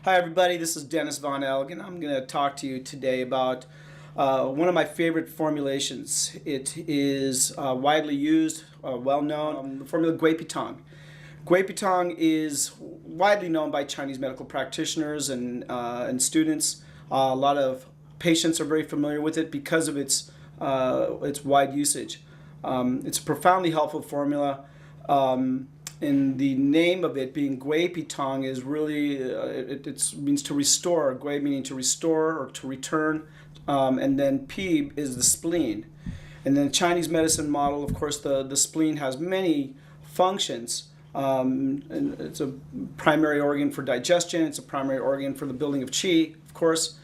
Hi everybody, this is Dennis Von Elg, and I'm going to talk to you today about one of my favorite formulations. It is widely used, well known, the formula Gui Pi Tang. Gui Pi Tang is widely known by Chinese medical practitioners and students. A lot of patients are very familiar with it because of its wide usage. It's a profoundly helpful formula. And the name of it being Gui Pi Tang is really, it means to restore, Gui meaning to restore or to return, and then Pi is the spleen. And then Chinese medicine model, of course, the spleen has many functions. And it's a primary organ for digestion, it's a primary organ for the building of qi, of course.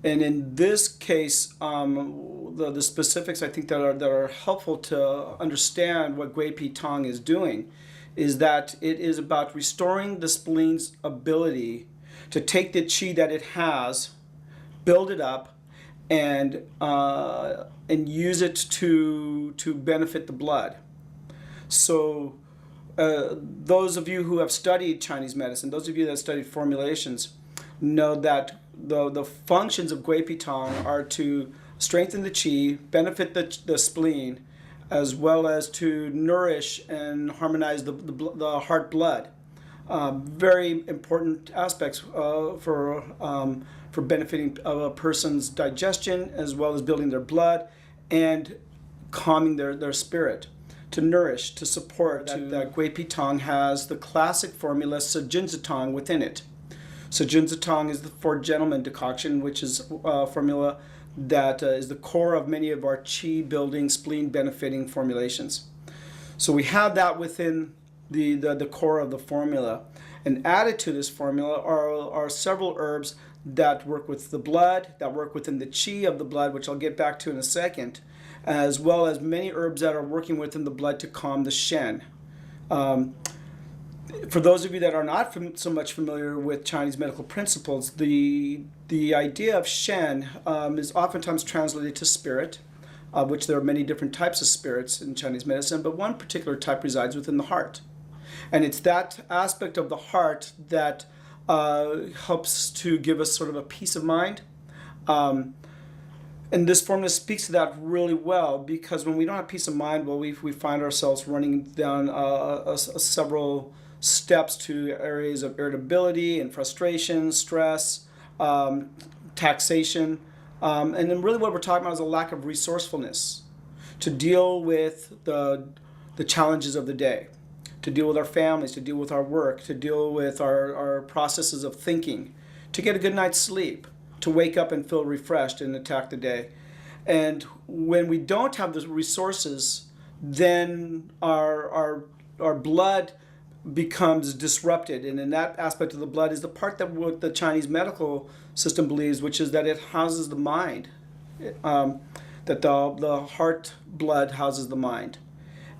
And in this case, the specifics I think that are helpful to understand what Gui Pi Tang is doing is that it is about restoring the spleen's ability to take the qi that it has, build it up, and use it to benefit the blood. So those of you who have studied Chinese medicine, those of you that have studied formulations, know that the functions of Gui Pi Tang are to strengthen the qi, benefit the spleen, as well as to nourish and harmonize the heart blood. Very important aspects for benefiting a person's digestion, as well as building their blood and calming their spirit. To nourish, to support, that Gui Pi Tang has the classic formula Tang within it. Tang is the for gentlemen decoction, which is a formula that is the core of many of our qi building, spleen benefiting formulations. So we have that within the core of the formula. And added to this formula are several herbs that work with the blood, that work within the qi of the blood, which I'll get back to in a second, as well as many herbs that are working within the blood to calm the shen. For those of you that are not so much familiar with Chinese medical principles, the idea of shen is oftentimes translated to spirit, which there are many different types of spirits in Chinese medicine, but one particular type resides within the heart. And it's that aspect of the heart that helps to give us sort of a peace of mind. And this formula speaks to that really well, because when we don't have peace of mind, well, we find ourselves running down several steps to areas of irritability and frustration, stress, taxation, and then really what we're talking about is a lack of resourcefulness to deal with the challenges of the day, to deal with our families, to deal with our work, to deal with our processes of thinking, to get a good night's sleep, to wake up and feel refreshed and attack the day. And when we don't have the resources, then our blood becomes disrupted, and in that aspect of the blood is the part that what the Chinese medical system believes, which is that it houses the mind, that the heart blood houses the mind.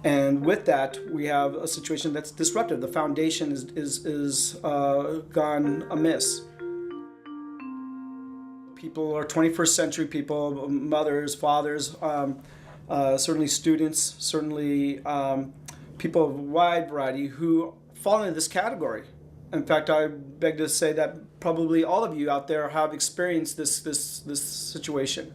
And with that, we have a situation that's disrupted. The foundation is gone amiss. People are 21st century people, mothers, fathers, certainly students, certainly people of a wide variety who fall into this category. In fact, I beg to say that probably all of you out there have experienced this situation.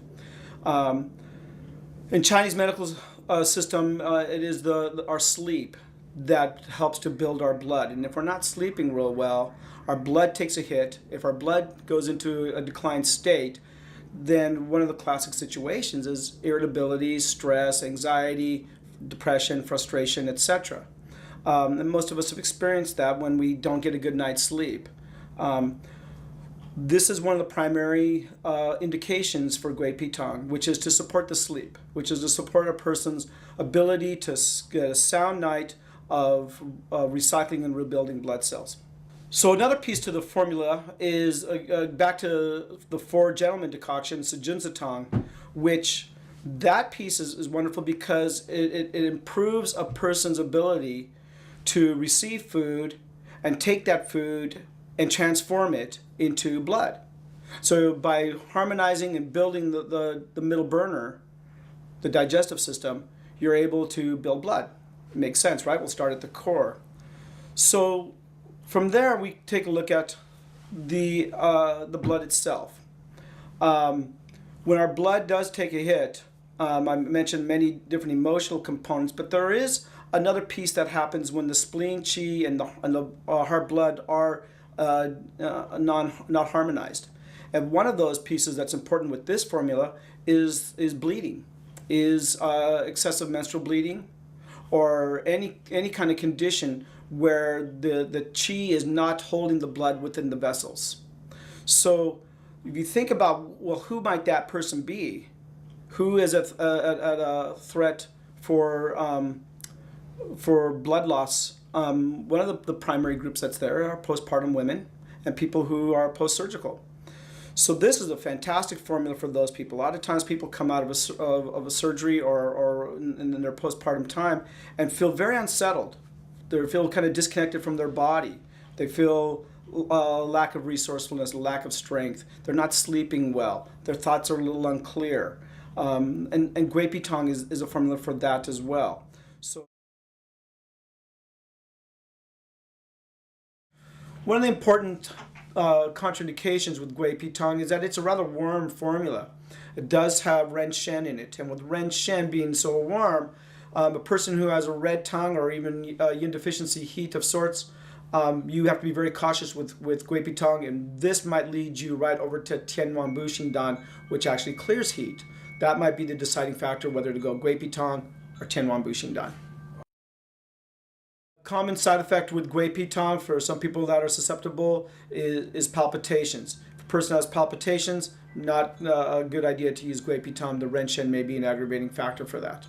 In Chinese medical system, it is our sleep that helps to build our blood. And if we're not sleeping real well, our blood takes a hit. If our blood goes into a declined state, then one of the classic situations is irritability, stress, anxiety, depression, frustration, etc. And most of us have experienced that when we don't get a good night's sleep. This is one of the primary indications for Gui Pi Tang, which is to support the sleep, which is to support a person's ability to get a sound night of recycling and rebuilding blood cells. So another piece to the formula is back to the four gentlemen decoction, Tang, which that piece is wonderful because it improves a person's ability to receive food and take that food and transform it into blood. So by harmonizing and building the middle burner, the digestive system, you're able to build blood. It makes sense, right? We'll start at the core. So from there, we take a look at the blood itself. When our blood does take a hit, I mentioned many different emotional components, but there is another piece that happens when the spleen, qi, and the heart blood are not harmonized. And one of those pieces that's important with this formula is bleeding, is excessive menstrual bleeding, or any kind of condition where the qi is not holding the blood within the vessels. So if you think about, well, who might that person be? Who is at a threat for blood loss? One of the primary groups that's there are postpartum women and people who are post-surgical. So this is a fantastic formula for those people. A lot of times people come out of a surgery or in their postpartum time and feel very unsettled. They feel kind of disconnected from their body. They feel lack of resourcefulness, lack of strength. They're not sleeping well. Their thoughts are a little unclear. And Gui Pi Tang is a formula for that as well. So one of the important contraindications with Gui Pi Tang is that it's a rather warm formula. It does have ren shen in it, and with ren shen being so warm, a person who has a red tongue or even yin deficiency heat of sorts, you have to be very cautious with Gui Pi Tang, and this might lead you right over to Tian Wan Bu Xing Dan, which actually clears heat. That might be the deciding factor whether to go Gui Pi Tang or Tian Wan Bu Xing Dan. Common side effect with Gui Pi Tang for some people that are susceptible is palpitations. If a person has palpitations, not a good idea to use Gui Pi Tang. The ren shen may be an aggravating factor for that.